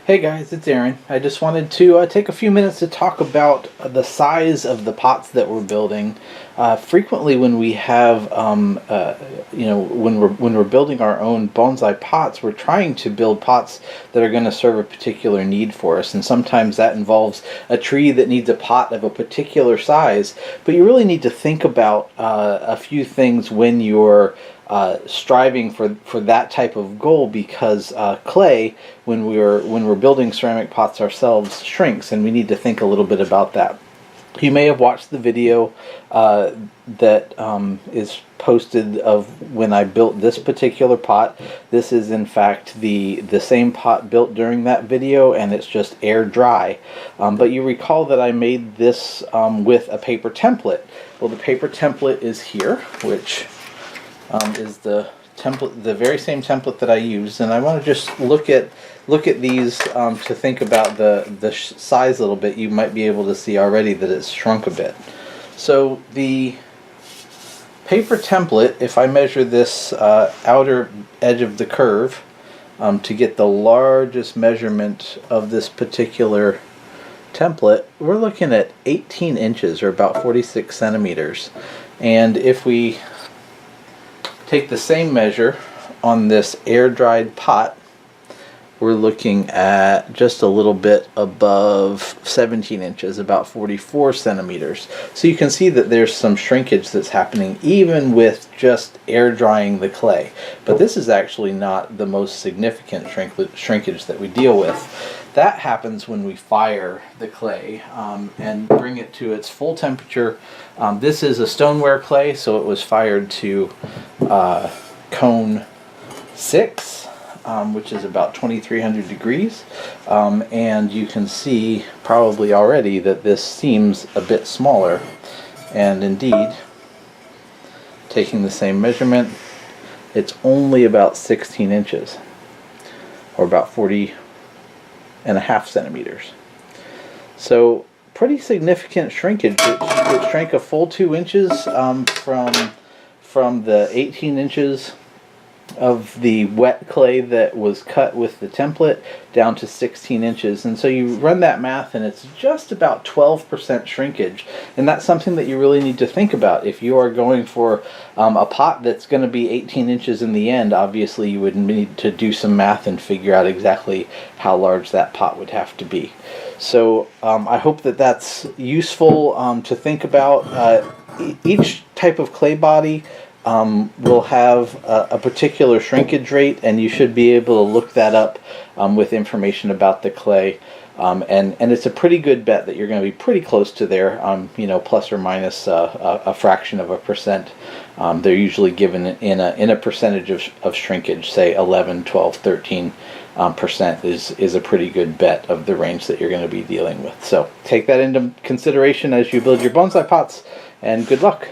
Hey guys, it's Aaron. I just wanted to take a few minutes to talk about the size of the pots that we're building. Frequently, when we have, when we're building our own bonsai pots, we're trying to build pots that are going to serve a particular need for us, and sometimes that involves a tree that needs a pot of a particular size. But you really need to think about a few things when you're striving for that type of goal, because clay, when we're building ceramic pots ourselves, shrinks, and we need to think a little bit about that. You may have watched the video that is posted of when I built this particular pot. This is in fact the same pot built during that video, and it's just air dry. But you recall that I made this with a paper template. Well, the paper template is here, which is the template, the very same template that I used, and I want to just look at these to think about the size a little bit. You might be able to see already that it's shrunk a bit. So the paper template, if I measure this outer edge of the curve to get the largest measurement of this particular template, we're looking at 18 inches, or about 46 centimeters. And if we take the same measure on this air-dried pot, we're looking at just a little bit above 17 inches, about 44 centimeters. So you can see that there's some shrinkage that's happening even with just air drying the clay. But this is actually not the most significant shrinkage that we deal with. That happens when we fire the clay and bring it to its full temperature. This is a stoneware clay, so it was fired to cone 6, which is about 2300 degrees. And you can see probably already that this seems a bit smaller. And indeed, taking the same measurement, it's only about 16 inches, or about 40.5 centimeters. So pretty significant shrinkage. It shrank a full 2 inches from the 18 inches of the wet clay that was cut with the template down to 16 inches. And so you run that math, and it's just about 12% shrinkage. And that's something that you really need to think about. If you are going for a pot that's going to be 18 inches in the end, obviously you would need to do some math and figure out exactly how large that pot would have to be. So I hope that that's useful to think about. Each type of clay body will have a particular shrinkage rate, and you should be able to look that up with information about the clay. And it's a pretty good bet that you're going to be pretty close to there, plus or minus a fraction of a percent. They're usually given in a percentage of shrinkage, say 11, 12, 13 percent is a pretty good bet of the range that you're going to be dealing with. So take that into consideration as you build your bonsai pots, and good luck.